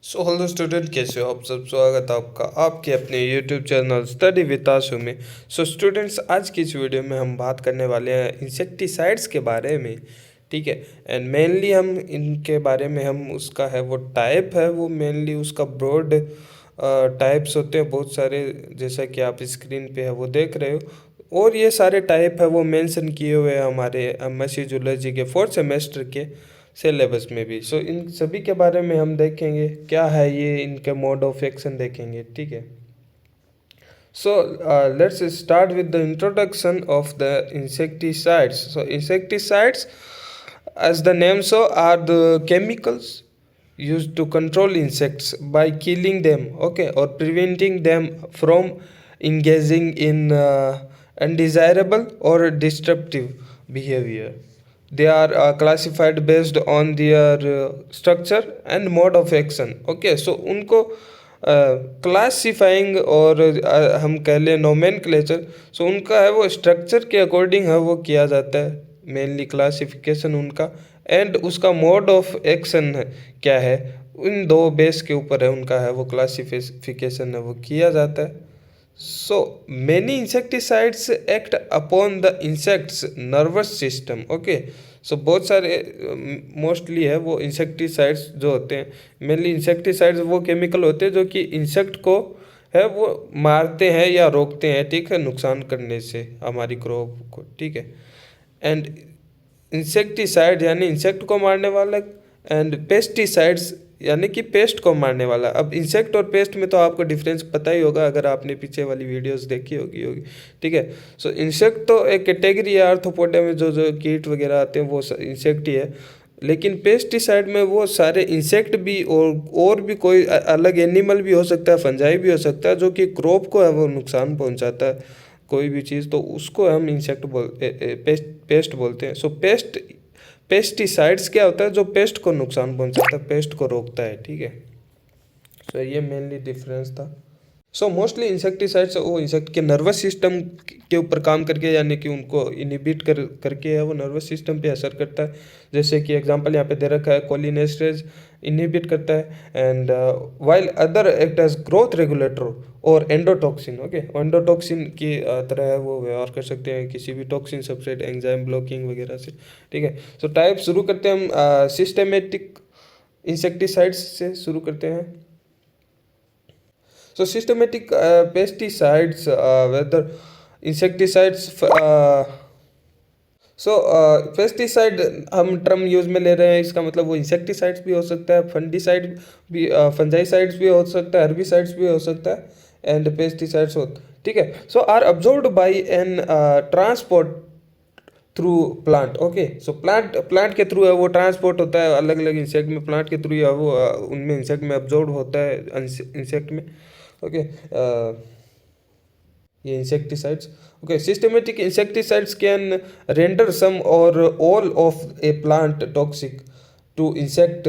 So hello student, कैसे हो आप सब। स्वागत है आपका आपके अपने यूट्यूब चैनल स्टडी विद आशु में। सो स्टूडेंट्स, आज की इस वीडियो में हम बात करने वाले हैं इंसेक्टिसाइड्स के बारे में। ठीक है। एंड मेनली हम इनके बारे में हम उसका है वो टाइप है वो मेनली उसका ब्रॉड टाइप्स होते हैं बहुत सारे, जैसा कि आप स्क्रीन पे है वो देख रहे हो। और ये सारे टाइप है वो मेंशन किए हुए हैं हमारे एमएससी जूलॉजी के फोर्थ सेमेस्टर के सिलेबस में भी। सो इन सभी के बारे में हम देखेंगे क्या है ये, इनके मोड ऑफ एक्शन देखेंगे। ठीक है। So let's start with the introduction of the insecticides. So insecticides, as the name so, are the chemicals used to control insects by killing them, okay, or preventing them from engaging in undesirable or disruptive behavior. They are classified based on their structure and mode of action. Okay, so उनको classifying और हम कह लें nomenclature, सो उनका है वो structure के according है वो किया जाता है मेनली क्लासिफिकेशन उनका। एंड उसका मोड ऑफ एक्शन है क्या है, उन दो बेस के ऊपर है उनका है वो क्लासिफिकेशन है वो किया जाता है। So many insecticides act upon the insect's nervous system. Okay, so बहुत सारे मोस्टली है वो इंसेक्टिसाइड्स जो होते हैं, मेनली इंसेक्टिसाइड्स वो केमिकल होते हैं जो कि इंसेक्ट को है वो मारते हैं या रोकते हैं, ठीक है, नुकसान करने से हमारी क्रॉप को। ठीक है। एंड इंसेक्टिसाइड यानी इंसेक्ट को मारने वाला, एंड पेस्टिसाइड्स यानी कि पेस्ट को मारने वाला। अब इंसेक्ट और पेस्ट में तो आपको डिफरेंस पता ही होगा अगर आपने पीछे वाली वीडियोस देखी होगी। ठीक है। सो इंसेक्ट तो एक कैटेगरी है आर्थ्रोपोडा में, जो जो कीट वगैरह आते हैं वो इंसेक्ट ही है। लेकिन पेस्टिसाइड में वो सारे इंसेक्ट भी और भी कोई अलग एनिमल भी हो सकता है, फंजाई भी हो सकता है, जो कि क्रॉप को है वो नुकसान पहुंचाता है कोई भी चीज़, तो उसको हम इंसेक्ट पेस्ट बोलते हैं। सो पेस्टिसाइड्स क्या होता है, जो पेस्ट को नुकसान पहुंचाता है, पेस्ट को रोकता है। ठीक है। सो ये मेनली डिफरेंस था। सो मोस्टली इंसेक्टिसाइड्स वो इंसेक्ट के नर्वस सिस्टम के ऊपर काम करके, यानी कि उनको इनिबिट करके है वो नर्वस सिस्टम पे असर करता है। जैसे कि एग्जांपल यहाँ पे दे रखा है, कोलिनेस्टरेज इनिबिट करता है, and while other act as growth regulator और एंडोटॉक्सिन। ओके, एंडोटॉक्सिन की तरह है वो व्यवहार कर सकते हैं किसी भी टॉक्सिन सबसेट, एंजाइम ब्लॉकिंग वगैरह से। ठीक है। सो टाइप शुरू करते हैं हम सिस्टेमेटिक इंसेक्टिसाइड्स से शुरू करते हैं। So systematic pesticides, whether insecticides, सो पेस्टिसाइड हम टर्म यूज में ले रहे हैं, इसका मतलब वो इंसेक्टिसाइड्स भी हो सकता है, फंडिसाइड भी, फंजाइसाइड्स भी हो सकता है, हर्बिसाइड्स भी हो सकता है, एंड पेस्टिसाइड्स हो। ठीक है। So are absorbed by an transport through plant. Okay, so plant के थ्रू है वो ट्रांसपोर्ट होता है अलग अलग इंसेक्ट में, प्लांट के थ्रू है वो उनमें इंसेक्ट में अब्जॉर्ब होता है इंसेक्ट में। ओके, ये insecticides. Okay, systematic insecticides can render some or all of a plant toxic to insect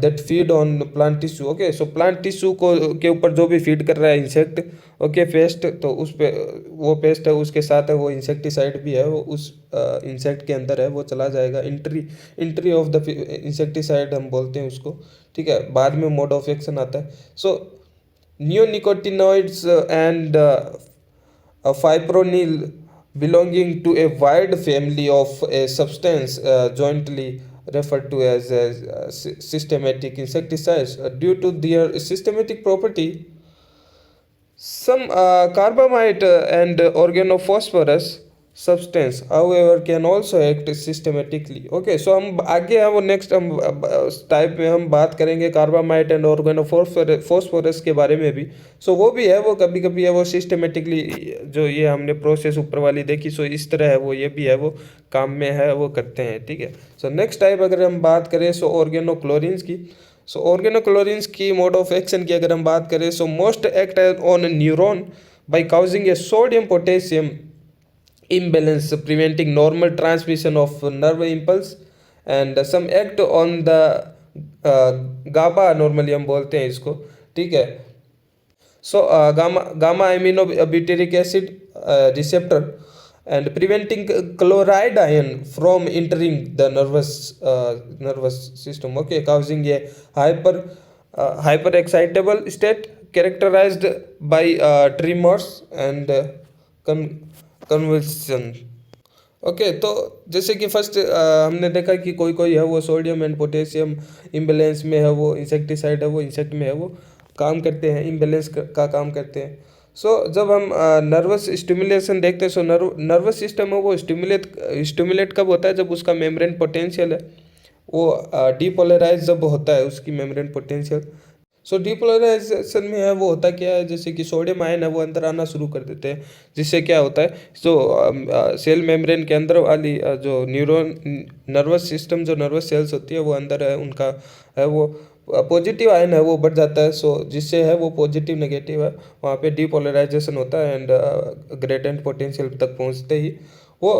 that feed on plant tissue. Okay, so plant tissue को के ऊपर जो भी फीड कर रहा है इंसेक्ट, ओके, पेस्ट, तो उस पे वो पेस्ट है उसके साथ है वो इंसेक्टिसाइड भी है वो उस इंसेक्ट के अंदर है वो चला जाएगा। इंट्री ऑफ द इंसेक्टिसाइड हम बोलते हैं उसको। ठीक है। बाद में मोड ऑफ एक्शन आता है। सो neonicotinoids and fipronil belonging to a wide family of a substance jointly referred to as systematic insecticides. Due to their systematic property, some carbamide and organophosphorus substance however can also act systematically. Okay, so हम आगे है वो next हम type में हम बात करेंगे कार्बामाइट and organophosphorus के बारे में भी। सो वो भी है वो कभी कभी है वो सिस्टमेटिकली, जो ये हमने प्रोसेस ऊपर वाली देखी, सो इस तरह है वो, ये भी है वो काम में है वो करते हैं। ठीक है। सो नेक्स्ट टाइप अगर हम बात करें सो ऑर्गेनोक्लोरिन्स की। सो ऑर्गेनोक्लोरिन्स की मोड ऑफ एक्शन की अगर हम बात करें, so most act on neuron by causing a sodium potassium imbalance, preventing normal transmission of nerve impulse, and some act on the GABA normally हम बोलते हैं इसको। ठीक है। So gamma amino butyric acid receptor and preventing chloride ion from entering the nervous system, okay, causing a hyper hyper excitable state characterized by tremors and convulsion. Okay तो जैसे कि first हमने देखा कि कोई कोई है वो सोडियम एंड पोटेशियम इम्बेलेंस में है, वो इंसेक्टिसाइड है, वो इंसेक्ट में है, वो काम करते हैं, इम्बेलेंस का काम करते हैं. सो जब हम नर्वस स्टिमुलेशन देखते हैं, सो नर्वस सिस्टम है वो स्टिमुलेट कब होता है, जब उसका मेम्ब्रेन पोटेंशियल है वो डीपोलराइज जब होता है उसकी मेम्ब्रेन पोटेंशियल. सो डीपोलराइजेशन में है वो होता क्या है, जैसे कि सोडियम आयन है वो अंदर आना शुरू कर देते हैं, जिससे क्या होता है, जो सेल मेम्ब्रेन के अंदर वाली जो न्यूरॉन नर्वस सिस्टम जो नर्वस सेल्स होती है वो अंदर है उनका है वो पॉजिटिव आयन है वो बढ़ जाता है. सो जिससे है वो पॉजिटिव नेगेटिव है वहाँ पे डीपोलराइजेशन होता है एंड ग्रेडेंट पोटेंशियल तक पहुँचते ही वो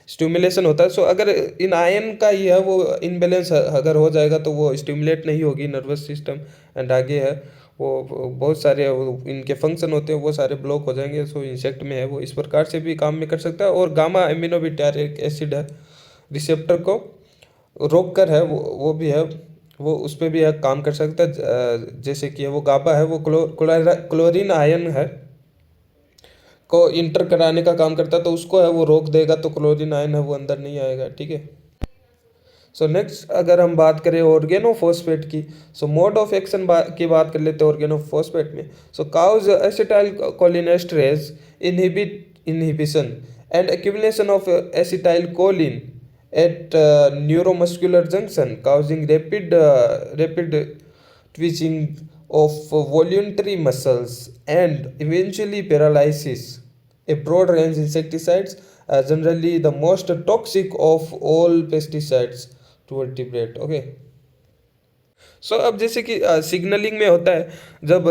स्टिमुलेशन होता है. सो अगर इन आयन का ही है वो इनबैलेंस अगर हो जाएगा तो वो स्टिमुलेट नहीं होगी नर्वस सिस्टम एंड आगे है वो बहुत सारे इनके फंक्शन होते हैं वो सारे ब्लॉक हो जाएंगे. सो इंसेक्ट में है वो इस प्रकार से भी काम में कर सकता है. और गामा एमिनोबिटारिक एसिड है रिसेप्टर को रोक कर है वो भी है वो उस पर भी है काम कर सकता है. जैसे कि वो गाबा है वो क्लोरीन आयन है को इंटर कराने का काम करता है, तो उसको है वो रोक देगा तो क्लोरीन आयन है वो अंदर नहीं आएगा. ठीक है. सो नेक्स्ट अगर हम बात करें ऑर्गेनोफॉस्फेट की, सो मोड ऑफ एक्शन की बात कर लेते हैं ऑर्गेनोफॉस्फेट में. So cause acetyl cholinesterase inhibition and accumulation of acetyl choline at neuromuscular junction causing rapid twitching of voluntary muscles and eventually paralysis. A broad range insecticides are generally the most toxic of all pesticides to vertebrate. Okay. सो अब जैसे कि signalling में होता है, जब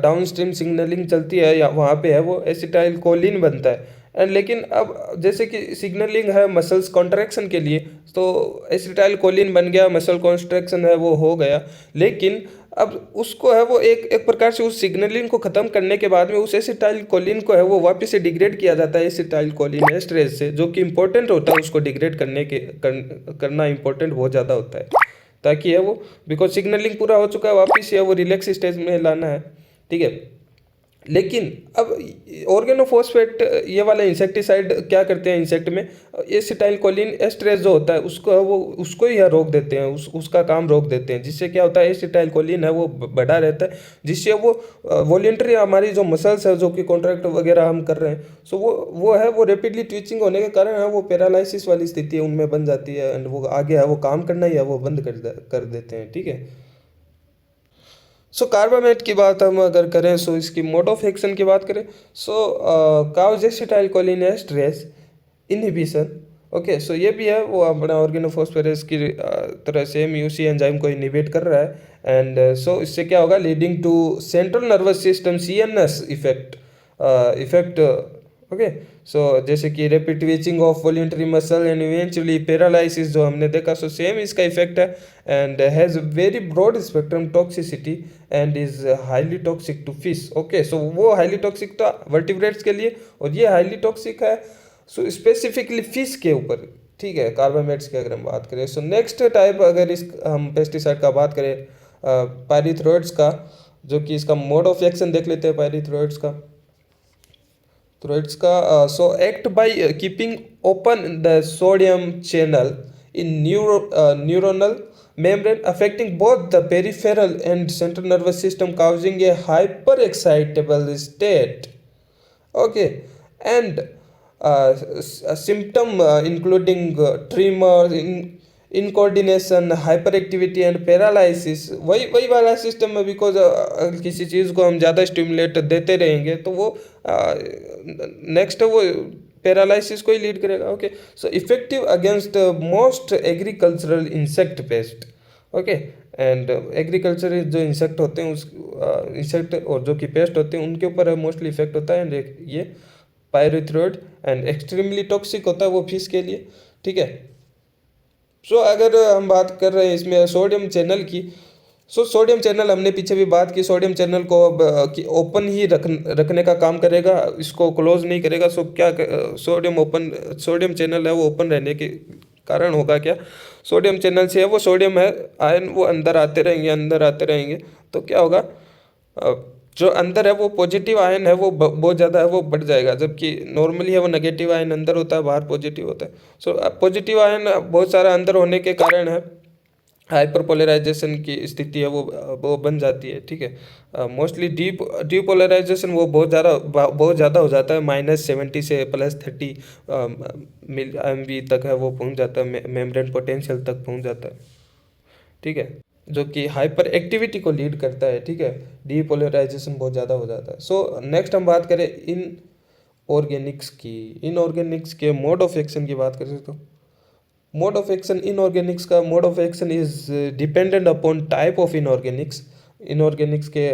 down stream signalling चलती है या वहाँ पे है वो एसिटाइल कोलिन बनता है. एंड लेकिन अब जैसे कि सिग्नलिंग है मसल्स कॉन्ट्रैक्शन के लिए, तो एसिटाइल कोलिन बन गया, मसल कॉन्ट्रैक्शन है वो हो गया. लेकिन अब उसको है वो एक प्रकार से उस सिग्नलिंग को ख़त्म करने के बाद में उस एसिटाइल कोलिन को है वो वापस से डिग्रेड किया जाता है एसिटाइल कोलिन एस्ट्रेज से, जो कि इंपॉर्टेंट होता है उसको डिग्रेड करना इंपॉर्टेंट बहुत ज़्यादा होता है, ताकि है वो बिकॉज सिग्नलिंग पूरा हो चुका है वापस है वो रिलैक्स स्टेज में लाना है. ठीक है. लेकिन अब ऑर्गेनोफॉस्फेट ये वाला इंसेक्टिसाइड क्या करते हैं इंसेक्ट में, एसिटाइल कोलिन एस्ट्रेज जो होता है उसको ही रोक देते हैं, उसका काम रोक देते हैं, जिससे क्या होता है एसिटाइल कोलिन है वो बढ़ा रहता है, जिससे वो वॉलेंट्री हमारी जो मसल्स है जो कि कॉन्ट्रैक्ट वगैरह हम कर रहे हैं, सो वो है वो रेपिडली ट्विचिंग होने के कारण है वो पैरालिसिस वाली स्थिति उनमें बन जाती है एंड वो आगे है वो काम करना ही है वो बंद कर देते हैं. ठीक है. सो कार्बामेट की बात हम अगर करें, सो इसकी मोड ऑफ एक्शन की बात करें, so cause acetyl choline esterase inhibition. Okay. So ये भी है वो अपना ऑर्गेनोफॉस्फेरेस की तरह सेम यूसी एंजाइम को इनहिबिट कर रहा है एंड सो इससे क्या होगा, leading to central nervous system CNS effect. Okay. So जैसे कि rapid twitching of voluntary muscle and eventually paralysis जो हमने देखा, सो सेम इसका इफेक्ट है and has very broad spectrum toxicity and is highly toxic to fish. Okay. So वो highly toxic था vertebrates के लिए और ये हाईली टॉक्सिक है सो स्पेसिफिकली फिश के ऊपर. ठीक है. कार्बामेट्स की अगर हम बात करें, सो नेक्स्ट टाइप अगर इस हम पेस्टिसाइड का बात करें पायरिथ्रोइड्स का, जो कि इसका मोड ऑफ एक्शन देख लेते हैं पायरिथ्रोइड्स का. So act by keeping open the sodium channel in neuronal membrane, affecting both the peripheral and central nervous system, causing a hyperexcitable state. Okay. And a symptom including tremor, incoordination, hyper activity and paralysis. वही वाला system है, because किसी चीज़ को हम ज़्यादा stimulate देते रहेंगे तो वो नेक्स्ट वो पैरालिसिस को ही लीड करेगा. Okay. So effective against most agricultural insect pest. Okay. And agriculture जो इंसेक्ट होते हैं उस इंसेक्ट और जो कि पेस्ट होते हैं उनके ऊपर मोस्टली इफेक्ट होता है. एंड ये पायरिथ्रोइड एंड एक्सट्रीमली टॉक्सिक होता है वो फिश के लिए. ठीक है. सो अगर हम बात कर रहे हैं इसमें सोडियम चैनल की, सो सोडियम चैनल हमने पीछे भी बात की, सोडियम चैनल को अब ओपन ही रखने का काम करेगा, इसको क्लोज नहीं करेगा. सो क्या सोडियम चैनल है वो ओपन रहने के कारण होगा क्या, सोडियम चैनल से है वो सोडियम है आयन वो अंदर आते रहेंगे, अंदर आते रहेंगे, तो क्या होगा, जो अंदर है वो पॉजिटिव आयन है वो बहुत ज़्यादा है वो बढ़ जाएगा, जबकि नॉर्मली है वो नेगेटिव आयन अंदर होता है, बाहर पॉजिटिव होता है। सो पॉजिटिव आयन बहुत सारा अंदर होने के कारण है हाइपर पोलराइजेशन की स्थिति है वो बन जाती है, ठीक है। मोस्टली डीपोलराइजेशन वो बहुत ज़्यादा हो जाता है, -70 से +30 MV तक है वो पहुंच जाता है, मेम्ब्रेन पोटेंशियल तक पहुंच जाता है, ठीक है, जो कि हाइपर एक्टिविटी को लीड करता है, ठीक है। डीपोलराइजेशन बहुत ज़्यादा हो जाता है। सो नेक्स्ट हम बात करें इनऑर्गेनिक्स के मोड ऑफ एक्शन की बात करें तो मोड ऑफ एक्शन इनऑर्गेनिक्स का mode of action is dependent upon type of inorganics के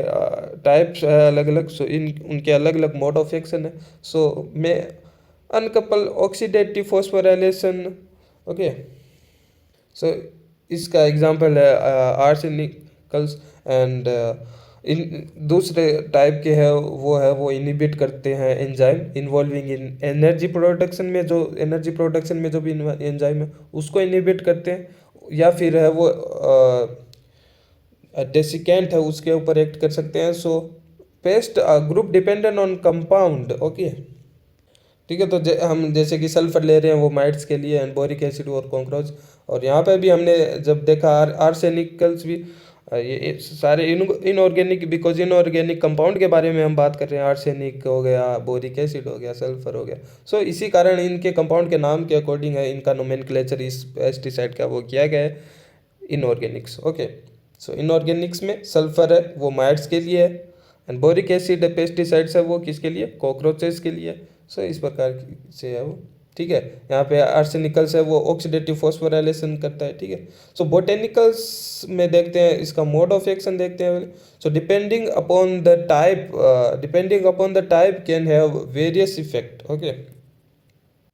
टाइप्स है अलग अलग, सो इन उनके अलग अलग मोड ऑफ एक्शन है। सो मैं अनकपल ऑक्सीडेटिव फॉस्फोराइलेशन, ओके, सो इसका एग्जांपल है आर्सेनिकल्स, एंड इन दूसरे टाइप के है वो इनिबिट करते हैं enzyme involving in energy production में जो भी एंजाइम है उसको इनिबिट करते हैं, या फिर है वो डेसिकेंट है उसके ऊपर एक्ट कर सकते हैं। So pest group dependent on compound, okay, ठीक है। तो हम जैसे कि सल्फर ले रहे हैं वो माइट्स के लिए, एंड बोरिक एसिड और कॉकरोच, और यहाँ पे भी हमने जब देखा आर्सेनिकल्स भी, ये सारे इनऑर्गेनिक, बिकॉज इनऑर्गेनिक कंपाउंड के बारे में हम बात कर रहे हैं, आर्सेनिक हो गया, बोरिक एसिड हो गया, सल्फर हो गया। सो इसी कारण इनके कंपाउंड के नाम के अकॉर्डिंग है इनका नोमेनक्लेचर इस पेस्टिसाइड का वो किया गया है इनऑर्गेनिक्स, ओके। सो इनऑर्गेनिक्स में सल्फर है वो माइट्स के लिए है, एंड बोरिक एसिड पेस्टिसाइड्स है वो किसके लिए, कॉकरोचेस के लिए। सो इस प्रकार से है वो, ठीक है। यहाँ पे आर्सेनिकल्स है वो ऑक्सीडेटिव फॉस्फोराइलेशन करता है, ठीक है। सो बोटेनिकल्स में देखते हैं इसका मोड ऑफ एक्शन देखते हैं। So depending upon the type can have various effect, okay.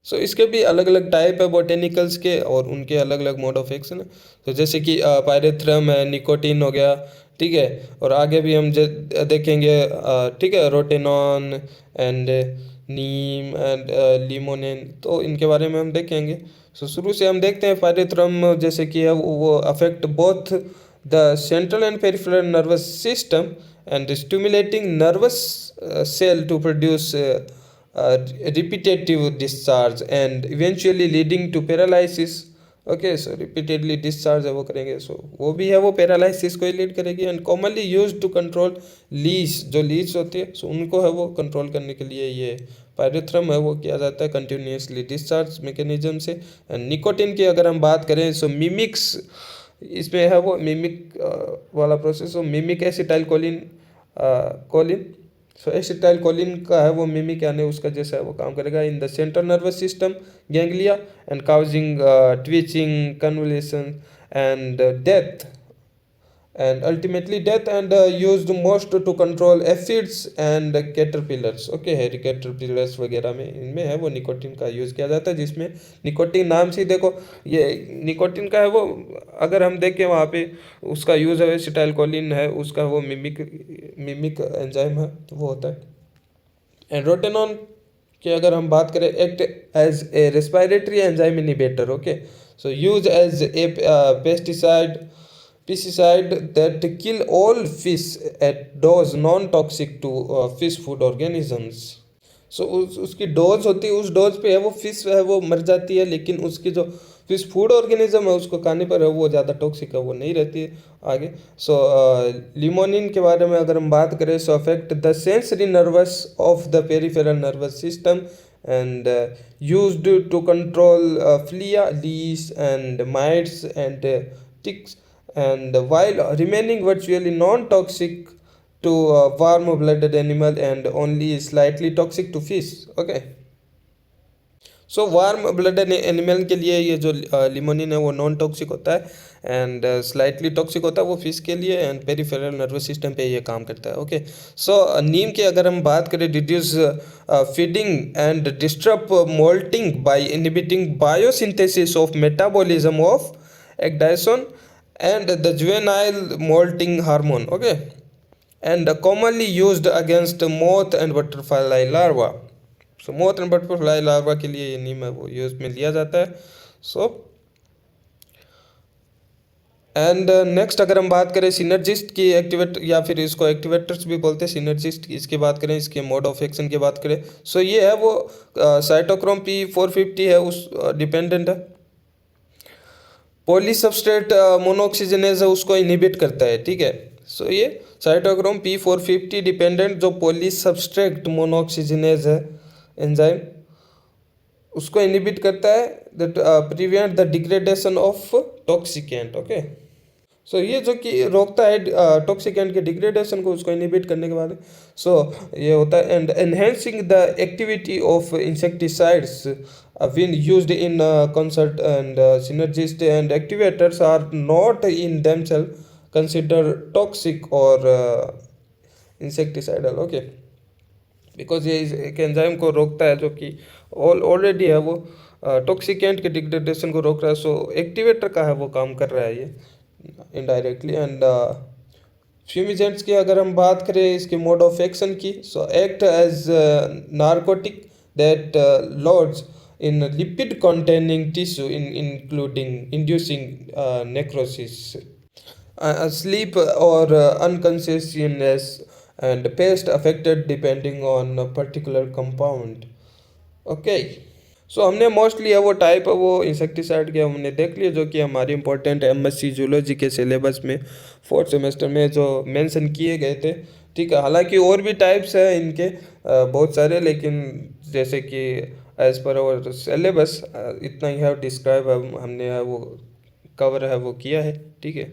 So इसके भी अलग अलग टाइप है बोटेनिकल्स के, और उनके अलग अलग मोड ऑफ एक्शन है। तो जैसे कि पायरेथ्रम है, निकोटीन हो गया, ठीक है, और आगे भी हम देखेंगे, ठीक है, rotenone and neem and limonin, तो इनके बारे में हम देखेंगे। सो शुरू से हम देखते हैं पायरेथ्रम जैसे कि है वो affect both the central and peripheral nervous system and stimulating nervous cell to produce repetitive discharge and eventually leading to paralysis, okay. So repeatedly discharge है वो करेंगे, सो वो भी है वो पैरालिसिस को ही लीड करेगी। And commonly use to control leech, जो लीच होती है सो उनको है वो कंट्रोल करने के लिए ये पायरेथ्रम है वो किया जाता है कंटिन्यूसली डिस्चार्ज मैकेनिज्म से। एंड निकोटिन की अगर हम बात करें सो मिमिक्स, इसमें है वो मिमिक वाला प्रोसेस, सो मिमिक एसिटाइल कोलिन, सो एसिटाइल कोलिन का है वो मिमिक यानी उसका जैसा है वो काम करेगा in the central nervous system ganglia and causing twitching convolution and death and ultimately death, and used most to control aphids and caterpillars, okay. है caterpillars वगैरह में इनमें है वो निकोटिन का यूज़ किया जाता है, जिसमें निकोटिन नाम से ही देखो ये निकोटिन का है वो, अगर हम देखें वहाँ पे उसका यूज़ है एसिटाइलकोलिन है उसका वो मिमिक एंजाइम है तो वो होता है। एंड रोटेनॉन की अगर हम बात करें act as a respiratory enzyme inhibitor, okay. So use as a pesticide that kill all fish at dose non-toxic to fish food organisms. सो उसकी डोज होती है, उस डोज पे है वो फिश है वो मर जाती है, लेकिन उसकी जो फिश फूड ऑर्गेनिज्म है उसको खाने पर है वो ज़्यादा टॉक्सिक है वो नहीं रहती है आगे। सो लिमोनिन के बारे में अगर हम बात करें so affect the sensory nervous of the peripheral nervous system and used to control flea, lice and mites and ticks, and while remaining virtually non-toxic to warm-blooded animal and only slightly toxic to fish, okay। So warm blooded animal के लिए ये जो limonin है वो non toxic होता है and slightly toxic होता है वो फिश के लिए, एंड पेरिफेरल नर्वस सिस्टम पे ये काम करता है, ओके। सो नीम की अगर हम बात करें reduce feeding and disturb moulting by inhibiting biosynthesis of metabolism of ecdysone and the juvenile molting hormone, okay, and commonly used against moth and butterfly larva. So moth and butterfly larva के लिए ये नीम है वो use में लिया जाता है। So and next अगर हम बात करें सिनर्जिस्ट की एक्टिवेट या फिर इसको एक्टिवेटर्स भी बोलते हैं सिनर्जिस्ट की, इसकी बात करें, इसके मोड ऑफ एक्शन की बात करें, सो ये है वो साइटोक्रोम P450 है, उस डिपेंडेंट है। पॉली सबस्ट्रेट मोनोऑक्सीजनेज है, उसको इनहिबिट करता है, ठीक है। सो ये साइटोक्रोम P450 डिपेंडेंट जो पॉली सबस्ट्रेट मोनोऑक्सीजनेज है एंजाइम, उसको इनहिबिट करता है, that prevent the degradation of toxicant, okay. So ये जो कि रोकता है टॉक्सिकेंट के डिग्रेडेशन को, उसको इनहिबिट करने के बाद सो ये होता है। And enhancing the activity of insecticides when used in concert, and synergist and activators are not in themselves considered toxic or insecticidal, okay, because ये एक एंजाइम को रोकता है जो कि ऑलरेडी है वो टॉक्सिकेंट के डिग्रेडेशन को रोक रहा है। सो एक्टिवेटर का है वो काम कर रहा है ये इनडायरेक्टली। एंड फ्यूमिजेंट्स की अगर हम बात करें इसके मोड ऑफ एक्शन की, so act as narcotic that lodges in lipid containing tissue including inducing necrosis, sleep or unconsciousness, and paste affected depending on a particular compound, okay। सो हमने मोस्टली है वो टाइप है वो इंसेक्टिसाइड के हमने देख लिया जो कि हमारी इंपॉर्टेंट MSc जूलॉजी के सिलेबस में 4th सेमेस्टर में जो मेंशन किए गए थे, ठीक है। हालांकि और भी टाइप्स है इनके बहुत सारे, लेकिन जैसे कि एज पर और सिलेबस इतना ही है डिस्क्राइब हमने है वो कवर है वो किया है, ठीक है।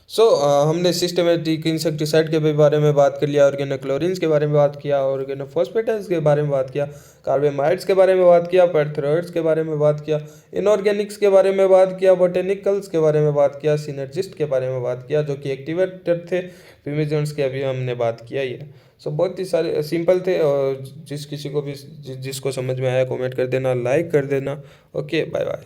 सो हमने सिस्टमेटिक इंसेक्टिसाइड के भी बारे में बात कर लिया, ऑर्गेनोक्लोरिन्स के बारे में बात किया, ऑर्गेनोफॉस्फेटाइड्स के बारे में बात किया, कार्बामाइड्स के बारे में बात किया, पैराथ्रोइड्स के बारे में बात किया, इनऑर्गेनिक्स के बारे में बात किया, बोटेनिकल्स के बारे में बात किया, सिनर्जिस्ट के बारे में बात किया जो कि एक्टिवेटर थे, फ्यूमिजेंट्स की अभी हमने बात किया ही है। सो बहुत ही सारे सिंपल थे, और जिस किसी को भी जिसको समझ में आया कमेंट कर देना, लाइक कर देना, ओके, बाय बाय।